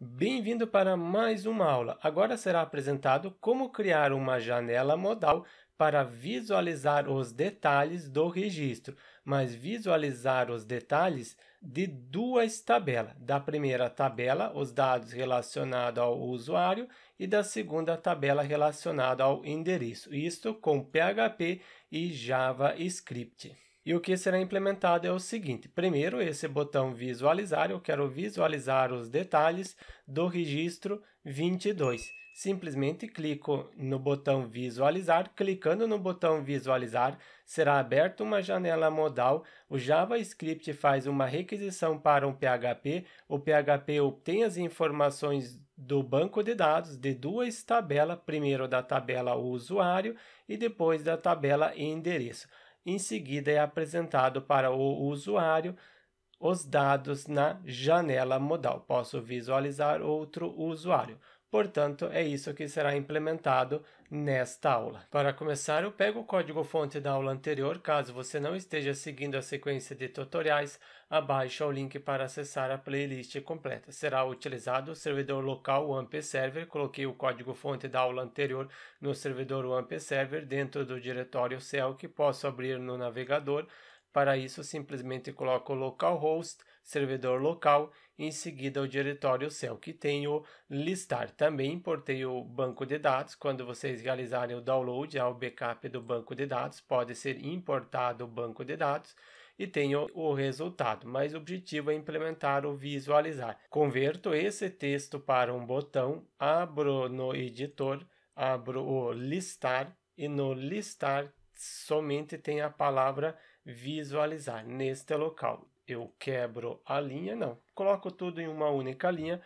Bem-vindo para mais uma aula. Agora será apresentado como criar uma janela modal para visualizar os detalhes do registro, mas visualizar os detalhes de duas tabelas. Da primeira tabela, os dados relacionados ao usuário e da segunda tabela relacionada ao endereço. Isto com PHP e JavaScript. E o que será implementado é o seguinte: primeiro, esse botão visualizar, eu quero visualizar os detalhes do registro 22. Simplesmente clico no botão visualizar. Clicando no botão visualizar, será aberta uma janela modal. O JavaScript faz uma requisição para um PHP. O PHP obtém as informações do banco de dados de duas tabelas, primeiro da tabela usuário e depois da tabela endereço. Em seguida, é apresentado para o usuário os dados na janela modal. Posso visualizar outro usuário. Portanto, é isso que será implementado nesta aula. Para começar, eu pego o código-fonte da aula anterior. Caso você não esteja seguindo a sequência de tutoriais, abaixo o link para acessar a playlist completa. Será utilizado o servidor local WAMP Server. Coloquei o código-fonte da aula anterior no servidor WAMP Server dentro do diretório cell que posso abrir no navegador. Para isso, simplesmente coloco o localhost, servidor local, e em seguida o diretório cell, que tem o listar. Também importei o banco de dados. Quando vocês realizarem o download ao backup do banco de dados, pode ser importado o banco de dados e tenho o resultado, mas o objetivo é implementar o visualizar. Converto esse texto para um botão, abro no editor, abro o listar e no listar somente tem a palavra visualizar. Neste local eu quebro a linha, não, coloco tudo em uma única linha.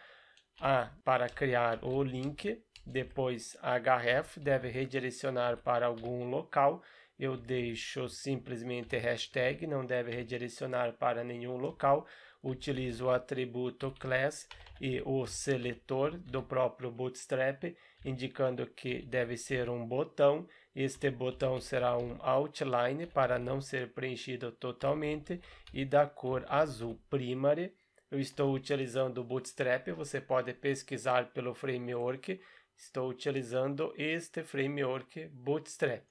Para criar o link, depois href deve redirecionar para algum local. Eu deixo simplesmente hashtag, não deve redirecionar para nenhum local. Utilizo o atributo class e o seletor do próprio Bootstrap, indicando que deve ser um botão. Este botão será um outline para não ser preenchido totalmente e da cor azul primary. Eu estou utilizando o Bootstrap, você pode pesquisar pelo framework. Estou utilizando este framework Bootstrap.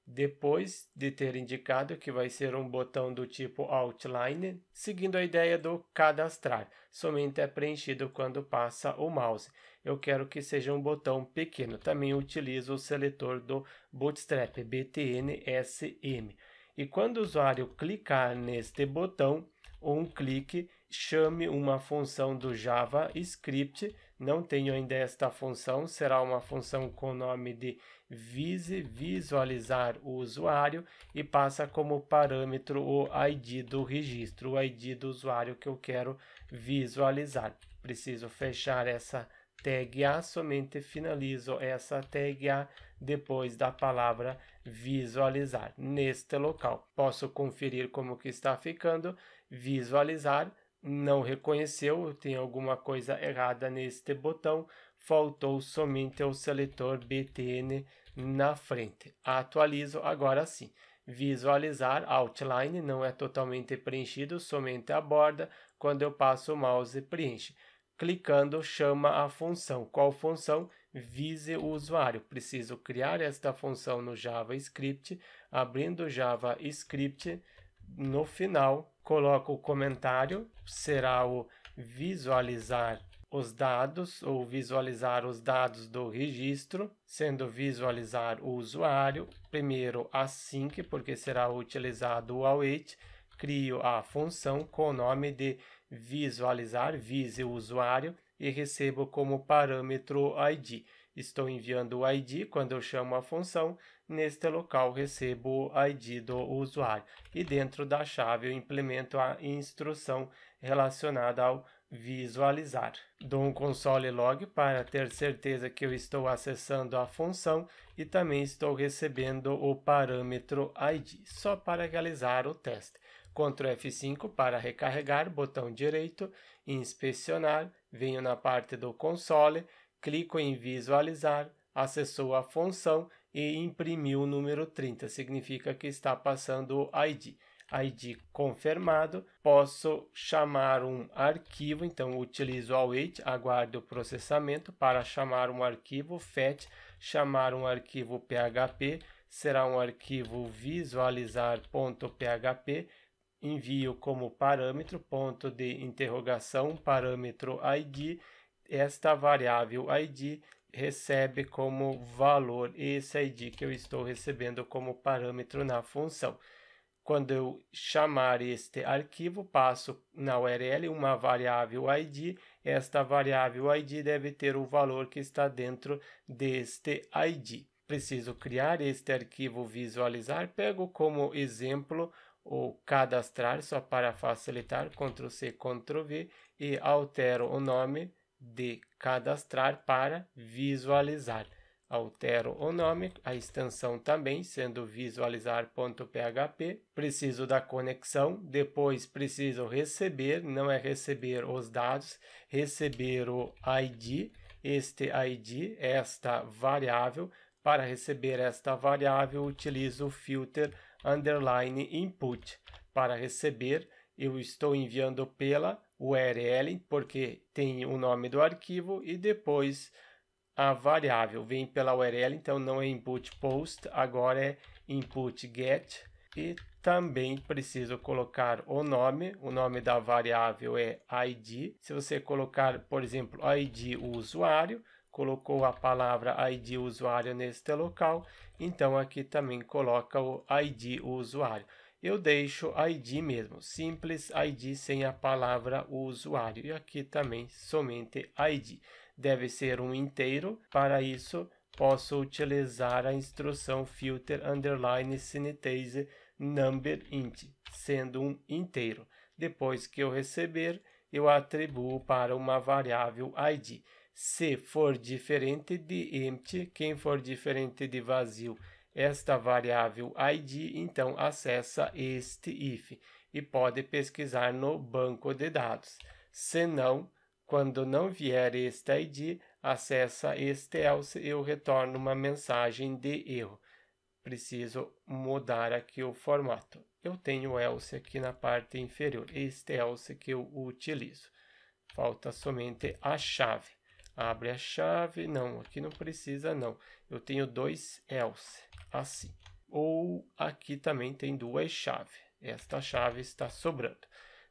Depois de ter indicado que vai ser um botão do tipo outline, seguindo a ideia do cadastrar, somente é preenchido quando passa o mouse. Eu quero que seja um botão pequeno. Também utilizo o seletor do Bootstrap, btn-sm. E quando o usuário clicar neste botão, um clique chame uma função do JavaScript. Não tenho ainda esta função, será uma função com o nome de visualizar o usuário e passa como parâmetro o ID do registro, o ID do usuário que eu quero visualizar. Preciso fechar essa tag A, somente finalizo essa tag A depois da palavra visualizar. Neste local, posso conferir como que está ficando. Visualizar, não reconheceu, tem alguma coisa errada neste botão, faltou somente o seletor btn na frente. Atualizo agora sim. Visualizar, outline, não é totalmente preenchido, somente a borda. Quando eu passo o mouse, preenche. Clicando, chama a função. Qual função? Vise o usuário. Preciso criar esta função no JavaScript. Abrindo o JavaScript, no final, coloco o comentário. Será o visualizar os dados ou visualizar os dados do registro, sendo visualizar o usuário. Primeiro async, porque será utilizado o await. Crio a função com o nome de visualizar, vise o usuário, e recebo como parâmetro ID. Estou enviando o ID quando eu chamo a função. Neste local recebo o ID do usuário. E dentro da chave eu implemento a instrução relacionada ao visualizar. Dou um console log para ter certeza que eu estou acessando a função e também estou recebendo o parâmetro ID, só para realizar o teste. Ctrl F5 para recarregar, botão direito, inspecionar, venho na parte do console, clico em visualizar, acessou a função e imprimiu o número 30, significa que está passando o ID. ID confirmado, posso chamar um arquivo, então utilizo await, aguardo o processamento para chamar um arquivo fetch, chamar um arquivo PHP, será um arquivo visualizar.php, envio como parâmetro, ponto de interrogação, parâmetro ID, esta variável ID recebe como valor esse ID que eu estou recebendo como parâmetro na função. Quando eu chamar este arquivo, passo na URL uma variável ID. Esta variável ID deve ter o valor que está dentro deste ID. Preciso criar este arquivo visualizar. Pego como exemplo o cadastrar, só para facilitar, Ctrl+C, Ctrl+V, e altero o nome de cadastrar para visualizar. Altero o nome, a extensão também, sendo visualizar.php. Preciso da conexão, depois preciso receber, não é receber os dados, receber o ID, este ID, esta variável. Para receber esta variável, utilizo o filter underline input. Para receber, eu estou enviando pela URL, porque tem o nome do arquivo, e depois a variável vem pela URL, então não é input post, agora é input get. E também preciso colocar o nome da variável é ID. Se você colocar, por exemplo, ID usuário, colocou a palavra ID usuário neste local, então aqui também coloca o ID usuário. Eu deixo ID mesmo, simples ID sem a palavra usuário, e aqui também somente ID. Deve ser um inteiro, para isso posso utilizar a instrução filter underline synthase number int, sendo um inteiro. Depois que eu receber, eu atribuo para uma variável ID. Se for diferente de empty, quem for diferente de vazio, esta variável ID, então acessa este if e pode pesquisar no banco de dados. Se não, quando não vier este ID, acessa este else e eu retorno uma mensagem de erro. Preciso mudar aqui o formato. Eu tenho else aqui na parte inferior, este else que eu utilizo. Falta somente a chave. Abre a chave, não, aqui não precisa não. Eu tenho dois else, assim. Ou aqui também tem duas chaves. Esta chave está sobrando.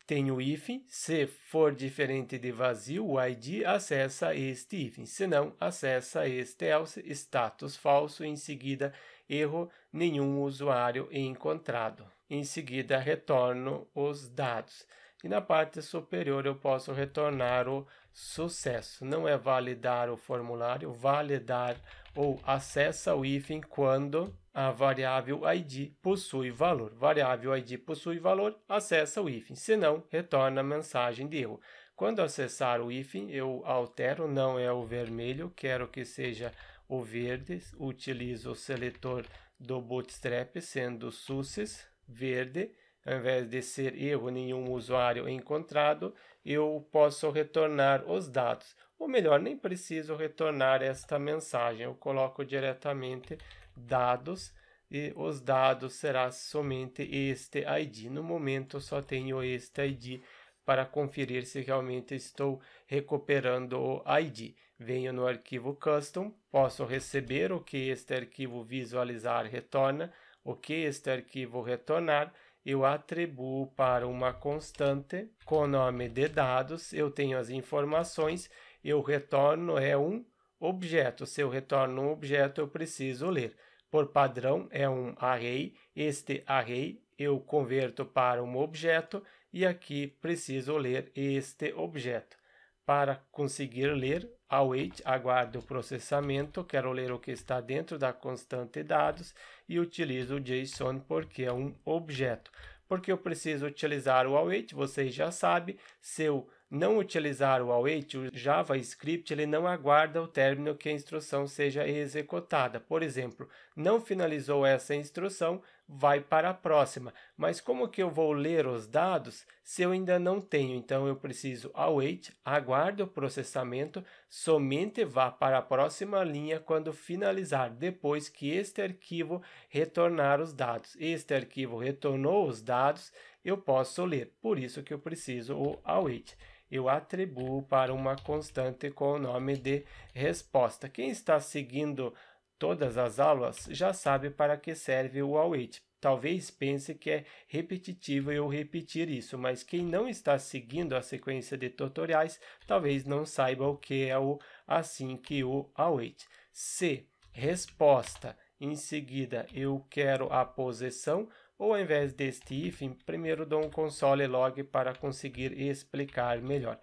Tem o hífen, se for diferente de vazio, o ID acessa este hífen, se não, acessa este else, status falso, em seguida erro, nenhum usuário encontrado. Em seguida retorno os dados. E na parte superior eu posso retornar o sucesso. Não é validar o formulário, validar ou acessa o hífen quando a variável ID possui valor. Variável ID possui valor, acessa o hífen. Se não, retorna a mensagem de erro. Quando acessar o hífen, eu altero, não é o vermelho, quero que seja o verde. Utilizo o seletor do Bootstrap, sendo success, verde. Ao invés de ser erro, nenhum usuário encontrado, eu posso retornar os dados. Ou melhor, nem preciso retornar esta mensagem, eu coloco diretamente dados e os dados será somente este ID. No momento só tenho este ID para conferir se realmente estou recuperando o ID. Venho no arquivo custom, posso receber o que este arquivo visualizar retorna, o que este arquivo retornar. Eu atribuo para uma constante com nome de dados, eu tenho as informações, eu retorno um objeto. Se eu retorno um objeto, eu preciso ler. Por padrão é um array, este array eu converto para um objeto e aqui preciso ler este objeto. Para conseguir ler, await, aguardo o processamento, quero ler o que está dentro da constante dados e utilizo o JSON porque é um objeto. Porque eu preciso utilizar o await, vocês já sabem, se eu não utilizar o await, o JavaScript ele não aguarda o término que a instrução seja executada. Por exemplo, não finalizou essa instrução, vai para a próxima. Mas como que eu vou ler os dados se eu ainda não tenho? Então, eu preciso await, aguarde o processamento, somente vá para a próxima linha quando finalizar, depois que este arquivo retornar os dados. Este arquivo retornou os dados, eu posso ler. Por isso que eu preciso o await. Eu atribuo para uma constante com o nome de resposta. Quem está seguindo todas as aulas já sabe para que serve o await. Talvez pense que é repetitivo eu repetir isso, mas quem não está seguindo a sequência de tutoriais talvez não saiba o que é o assim que o await. Se resposta, em seguida eu quero a posição, ou ao invés deste if, primeiro dou um console log para conseguir explicar melhor.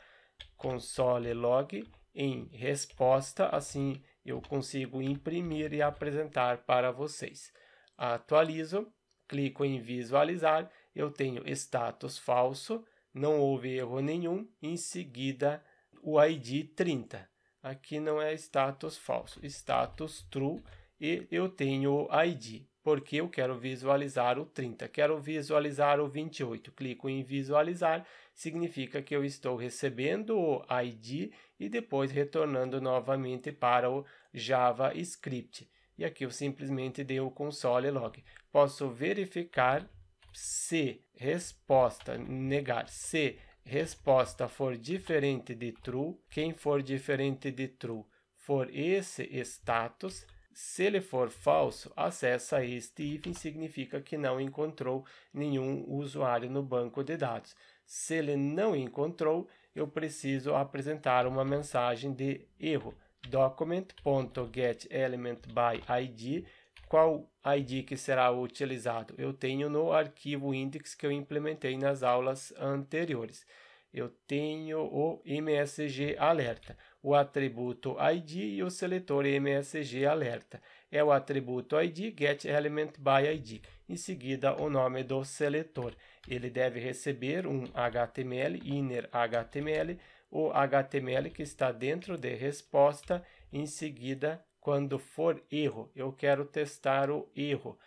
Console log em resposta, assim eu consigo imprimir e apresentar para vocês. Atualizo, clico em visualizar, eu tenho status falso, não houve erro nenhum, em seguida o ID 30. Aqui não é status falso, status true, e eu tenho o ID, porque eu quero visualizar o 30, quero visualizar o 28. Clico em visualizar, significa que eu estou recebendo o ID e depois retornando novamente para o JavaScript. E aqui eu simplesmente dei o console log. Posso verificar se resposta, negar, se resposta for diferente de true, quem for diferente de true for esse status. Se ele for falso, acessa este if, significa que não encontrou nenhum usuário no banco de dados. Se ele não encontrou, eu preciso apresentar uma mensagem de erro. document.getElementById. Qual ID que será utilizado? Eu tenho no arquivo index que eu implementei nas aulas anteriores. Eu tenho o MSG alerta, o atributo ID e o seletor MSG alerta. É o atributo ID getElementById. Em seguida, o nome do seletor. Ele deve receber um HTML, inner HTML, o HTML que está dentro de resposta. Em seguida, quando for erro, eu quero testar o erro.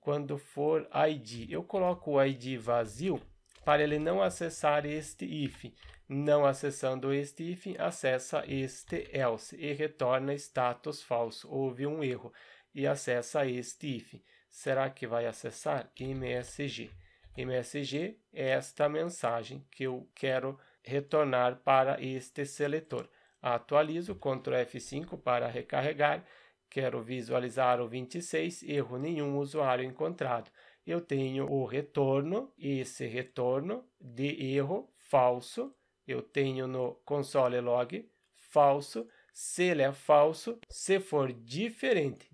Quando for ID, eu coloco o ID vazio para ele não acessar este if. Não acessando este if, acessa este else e retorna status falso. Houve um erro e acessa este if. Será que vai acessar? MSG. MSG é esta mensagem que eu quero retornar para este seletor. Atualizo, Ctrl F5 para recarregar. Quero visualizar o 26, erro nenhum, usuário encontrado. Eu tenho o retorno, esse retorno de erro falso, eu tenho no console log falso. Se ele é falso, se for diferente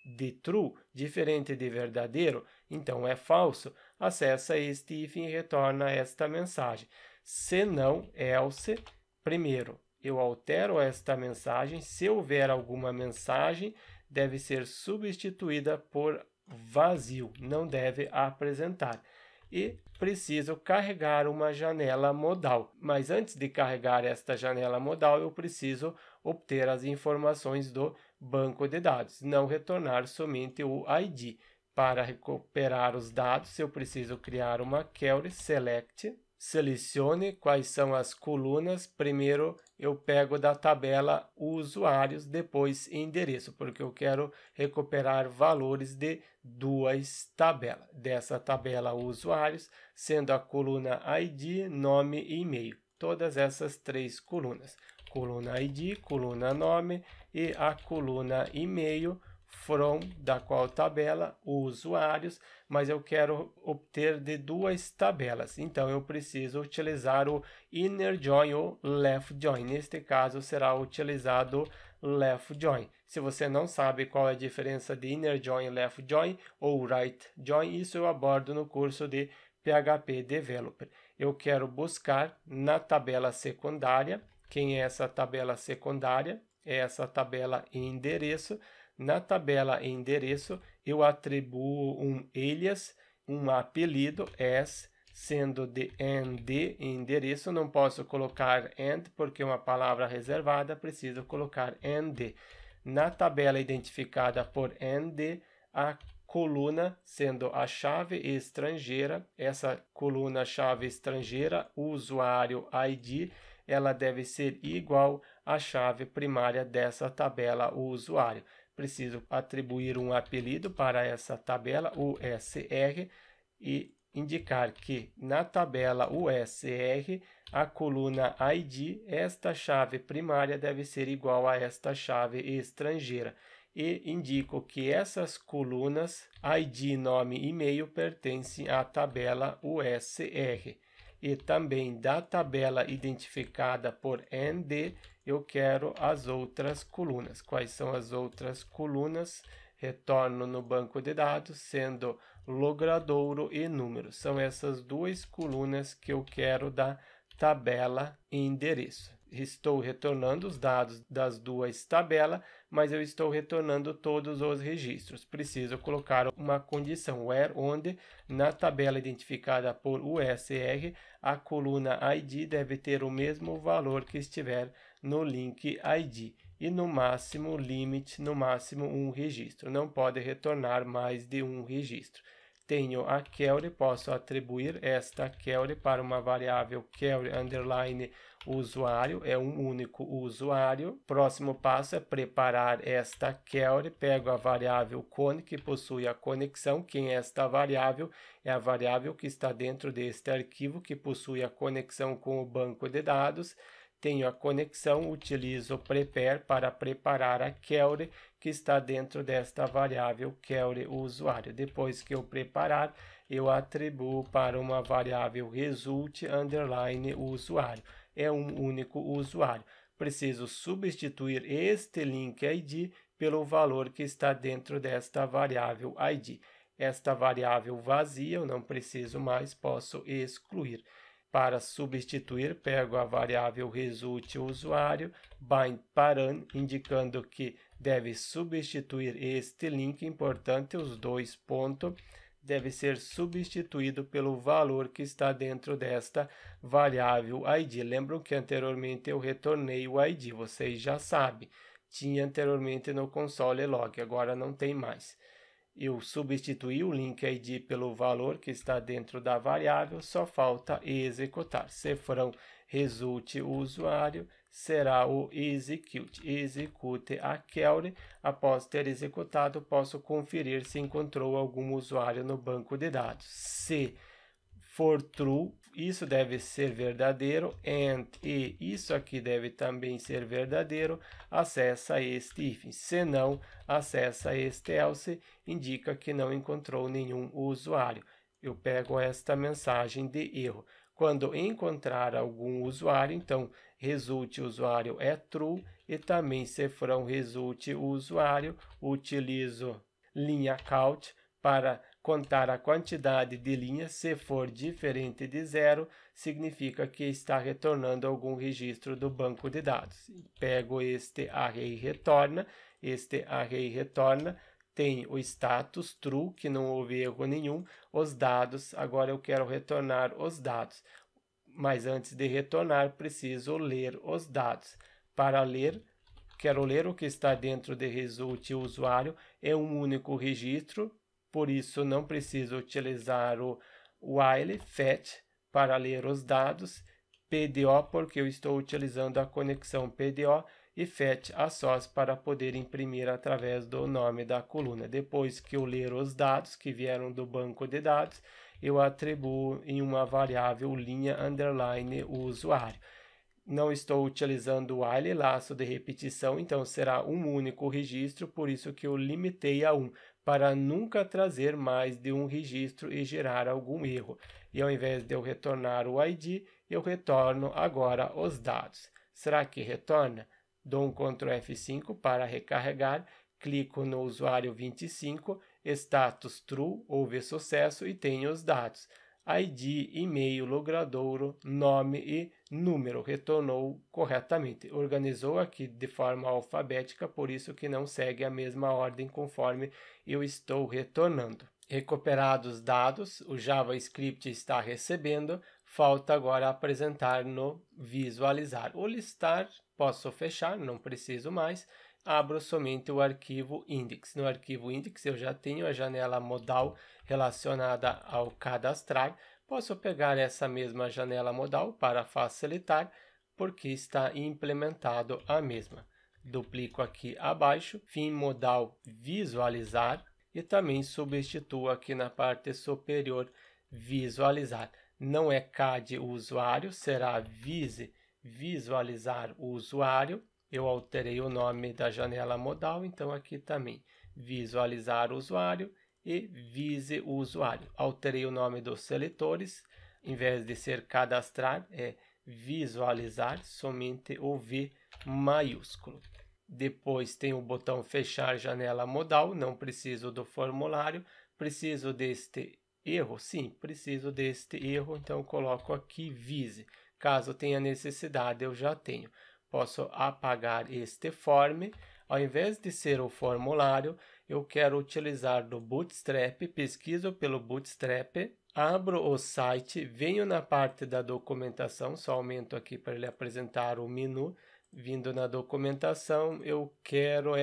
de true, diferente de verdadeiro, então é falso, acessa este if e retorna esta mensagem. Se não, else, primeiro eu altero esta mensagem. Se houver alguma mensagem, deve ser substituída por vazio, não deve apresentar. E preciso carregar uma janela modal. Mas antes de carregar esta janela modal, eu preciso obter as informações do banco de dados, não retornar somente o ID. Para recuperar os dados, eu preciso criar uma query select. Selecione quais são as colunas. Primeiro eu pego da tabela usuários, depois endereço, porque eu quero recuperar valores de duas tabelas. Dessa tabela usuários, sendo a coluna ID, nome e e-mail. Todas essas três colunas. Coluna ID, coluna nome e a coluna e-mail. From, da qual tabela, usuários, mas eu quero obter de duas tabelas, então eu preciso utilizar o inner join ou left join. Neste caso será utilizado left join. Se você não sabe qual é a diferença de inner join, left join ou right join, isso eu abordo no curso de PHP Developer. Eu quero buscar na tabela secundária. Quem é essa tabela secundária? É essa tabela endereço. Na tabela endereço, eu atribuo um alias, um apelido, as, sendo de and endereço. Não posso colocar and, porque é uma palavra reservada, preciso colocar and. Na tabela identificada por and, a coluna, sendo a chave estrangeira, essa coluna-chave estrangeira, o usuário ID, ela deve ser igual à chave primária dessa tabela, o usuário. Preciso atribuir um apelido para essa tabela, USR, e indicar que na tabela USR, a coluna ID, esta chave primária deve ser igual a esta chave estrangeira. E indico que essas colunas ID, nome e e-mail pertencem à tabela USR. E também da tabela identificada por ND, eu quero as outras colunas. Quais são as outras colunas? Retorno no banco de dados, sendo logradouro e número. São essas duas colunas que eu quero da tabela endereço. Estou retornando os dados das duas tabelas, mas eu estou retornando todos os registros. Preciso colocar uma condição where, onde na tabela identificada por USR, a coluna ID deve ter o mesmo valor que estiver no link ID. E no máximo, limit, no máximo um registro. Não pode retornar mais de um registro. Tenho a query, posso atribuir esta query para uma variável query underline usuário, é um único usuário. Próximo passo é preparar esta query, pego a variável con, que possui a conexão. Quem é esta variável? É a variável que está dentro deste arquivo, que possui a conexão com o banco de dados. Tenho a conexão, utilizo prepare para preparar a query que está dentro desta variável query usuário. Depois que eu preparar, eu atribuo para uma variável result underline usuário. É um único usuário. Preciso substituir este link ID pelo valor que está dentro desta variável ID. Esta variável vazia eu não preciso mais, posso excluir. Para substituir, pego a variável result usuário, bind param, indicando que deve substituir este link, importante, os dois pontos, deve ser substituído pelo valor que está dentro desta variável ID. Lembram que anteriormente eu retornei o ID, vocês já sabem. Tinha anteriormente no console log, agora não tem mais. Eu substituí o link ID pelo valor que está dentro da variável, só falta executar. Cifrão result usuário será o execute. Execute a query. Após ter executado, posso conferir se encontrou algum usuário no banco de dados. Se for true, isso deve ser verdadeiro, and e isso aqui deve também ser verdadeiro, acessa este if. Se não, acessa este else, indica que não encontrou nenhum usuário. Eu pego esta mensagem de erro. Quando encontrar algum usuário, então result usuário é true e também cifrão result usuário, utilizo linha count para contar a quantidade de linhas. Se for diferente de 0, significa que está retornando algum registro do banco de dados. Pego este array retorna, tem o status true, que não houve erro nenhum, os dados, agora eu quero retornar os dados. Mas antes de retornar, preciso ler os dados. Para ler, quero ler o que está dentro de result usuário, é um único registro, por isso não preciso utilizar o while fetch para ler os dados, PDO porque eu estou utilizando a conexão PDO e fetch a source para poder imprimir através do nome da coluna. Depois que eu ler os dados que vieram do banco de dados, eu atribuo em uma variável linha underline o usuário. Não estou utilizando o while, laço de repetição, então será um único registro, por isso que eu limitei a 1, para nunca trazer mais de um registro e gerar algum erro. E ao invés de eu retornar o ID, eu retorno agora os dados. Será que retorna? Dou um Ctrl F5 para recarregar, clico no usuário 25, status true, houve sucesso e tenho os dados. ID, e-mail, logradouro, nome e número, retornou corretamente. Organizou aqui de forma alfabética, por isso que não segue a mesma ordem conforme eu estou retornando. Recuperados os dados, o JavaScript está recebendo, falta agora apresentar no visualizar. O listar, posso fechar, não preciso mais. abro somente o arquivo index. No arquivo index eu já tenho a janela modal relacionada ao cadastrar. Posso pegar essa mesma janela modal para facilitar, porque está implementado a mesma. Duplico aqui abaixo, fim modal visualizar, e também substituo aqui na parte superior visualizar. Não é CAD o usuário, será visualizar o usuário. Eu alterei o nome da janela modal, então aqui também visualizar o usuário e vise o usuário. Alterei o nome dos seletores, em vez de ser cadastrar, é visualizar, somente o V maiúsculo. Depois tem o botão fechar janela modal, não preciso do formulário. Preciso deste erro? Sim, preciso deste erro, então eu coloco aqui vise. Caso tenha necessidade, eu já tenho. Posso apagar este form. Ao invés de ser o formulário, eu quero utilizar do Bootstrap. Pesquiso pelo Bootstrap, abro o site, venho na parte da documentação, só aumento aqui para ele apresentar o menu. Vindo na documentação, eu quero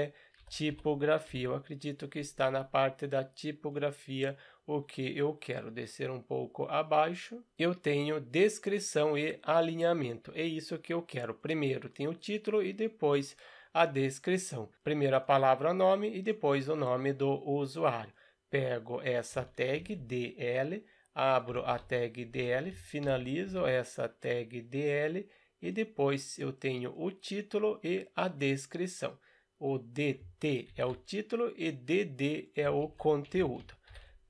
tipografia. Eu acredito que está na parte da tipografia o que eu quero. Descer um pouco abaixo, eu tenho descrição e alinhamento. É isso que eu quero. Primeiro tem o título e depois a descrição. Primeiro a palavra nome e depois o nome do usuário. Pego essa tag DL, abro a tag DL, finalizo essa tag DL e depois eu tenho o título e a descrição. O DT é o título e DD é o conteúdo.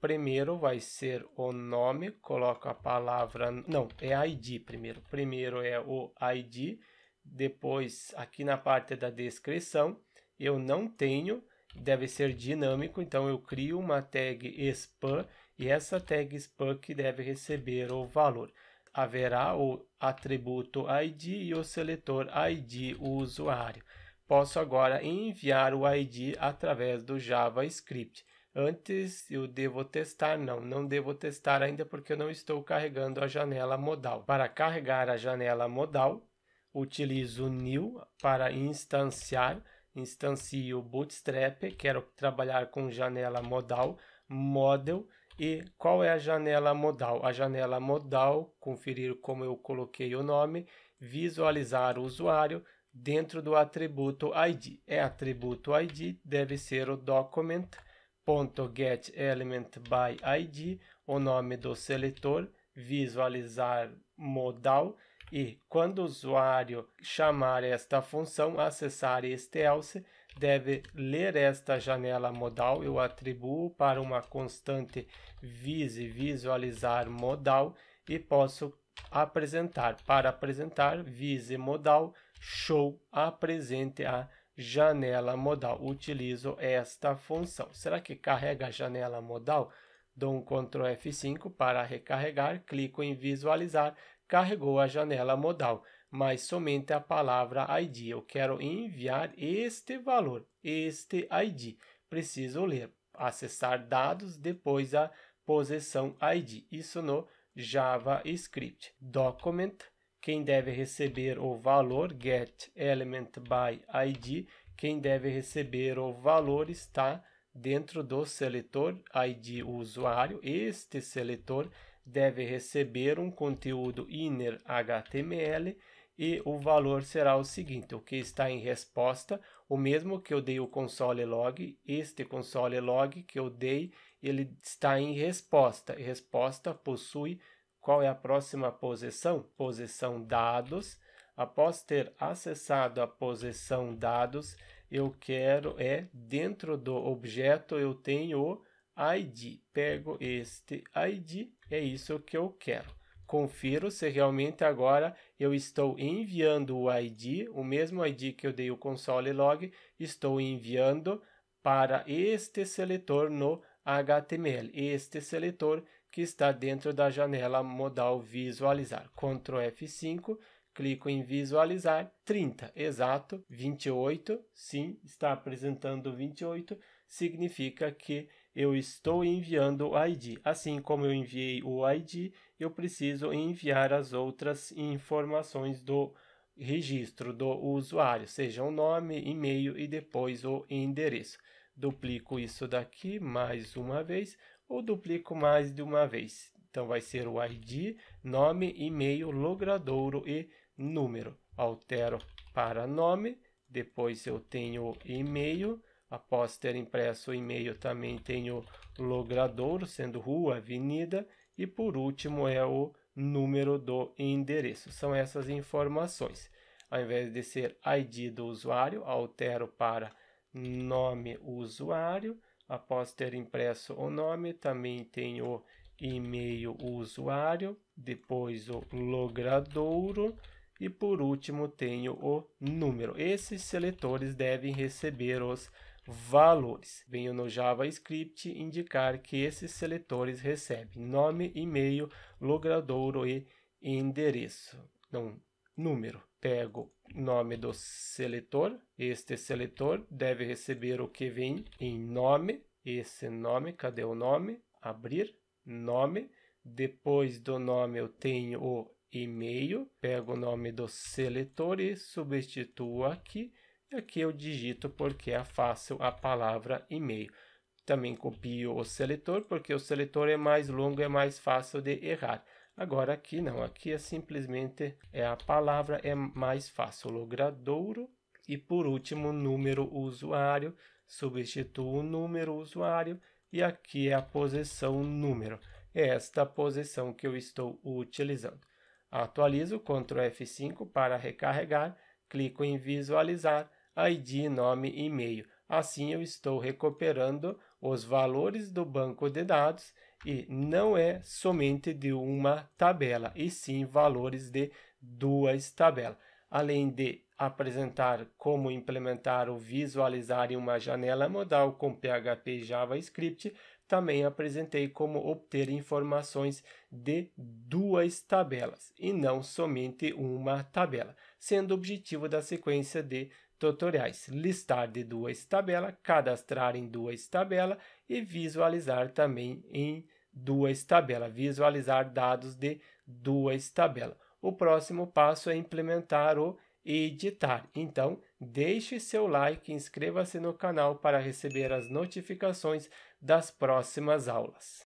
Primeiro vai ser o nome, coloco a palavra, não, é ID primeiro. Primeiro é o ID, depois aqui na parte da descrição, eu não tenho, deve ser dinâmico, então eu crio uma tag spam e essa tag spam que deve receber o valor. Haverá o atributo ID e o seletor ID usuário. Posso agora enviar o ID através do JavaScript. Antes eu devo testar, não devo testar ainda porque eu não estou carregando a janela modal. Para carregar a janela modal, utilizo new para instanciar, instancio Bootstrap, quero trabalhar com janela modal, model. E qual é a janela modal? A janela modal, conferir como eu coloquei o nome, visualizar o usuário dentro do atributo ID. Atributo ID, deve ser o document.getElementById, o nome do seletor, visualizar modal. E quando o usuário chamar esta função, acessar este else, deve ler esta janela modal. Eu atribuo para uma constante visualizar modal e posso apresentar. Para apresentar, vise modal show apresente a janela modal. Utilizo esta função. Será que carrega a janela modal? Dou um Ctrl F5 para recarregar, clico em visualizar, carregou a janela modal, mas somente a palavra ID. Eu quero enviar este valor, este ID. Preciso ler, acessar dados, depois a posição ID. Isso no JavaScript. Document, quem deve receber o valor, getElementById. Quem deve receber o valor está dentro do seletor ID usuário. Este seletor deve receber um conteúdo inner HTML e o valor será o seguinte: o que está em resposta, o mesmo que eu dei o console log. Este console log que eu dei, ele está em resposta. E resposta possui qual é a próxima posição? Posição dados. Após ter acessado a posição dados, eu quero dentro do objeto eu tenho o ID. Pego este ID, é isso que eu quero. Confiro se realmente agora eu estou enviando o ID, o mesmo ID que eu dei o console log, estou enviando para este seletor no HTML. Este seletor que está dentro da janela modal visualizar. Ctrl F5, clico em visualizar, 30, exato, 28, sim, está apresentando 28, significa que eu estou enviando o ID. Assim como eu enviei o ID, eu preciso enviar as outras informações do registro do usuário, seja o nome, e-mail e depois o endereço. Duplico isso daqui mais uma vez ou duplico mais de uma vez. Então vai ser o ID, nome, e-mail, logradouro e número. Altero para nome, depois eu tenho e-mail. Após ter impresso o e-mail, também tenho logradouro, sendo rua, avenida, e por último é o número do endereço. São essas informações. Ao invés de ser ID do usuário, altero para nome usuário. Após ter impresso o nome, também tenho o e-mail usuário, depois o logradouro e por último tenho o número. Esses seletores devem receber os valores. Venho no JavaScript indicar que esses seletores recebem nome, e-mail, logradouro e endereço. Então, número. Pego o nome do seletor. Este seletor deve receber o que vem em nome. Esse nome, cadê o nome? Abrir, nome. Depois do nome eu tenho o e-mail. Pego o nome do seletor e substituo aqui. E aqui eu digito porque é fácil a palavra e-mail. Também copio o seletor porque o seletor é mais longo, é mais fácil de errar. Agora aqui não, aqui é simplesmente a palavra é mais fácil. Logradouro e por último número usuário. Substituo o número usuário e aqui é a posição número. É esta posição que eu estou utilizando. Atualizo, Ctrl F5 para recarregar, clico em visualizar, ID, nome e e-mail. Assim eu estou recuperando os valores do banco de dados e não é somente de uma tabela, e sim valores de duas tabelas. Além de apresentar como implementar ou visualizar em uma janela modal com PHP e JavaScript, também apresentei como obter informações de duas tabelas e não somente uma tabela, sendo o objetivo da sequência de tutoriais: listar de duas tabelas, cadastrar em duas tabelas e visualizar também em duas tabelas, visualizar dados de duas tabelas. O próximo passo é implementar o editar. Então, deixe seu like e inscreva-se no canal para receber as notificações das próximas aulas.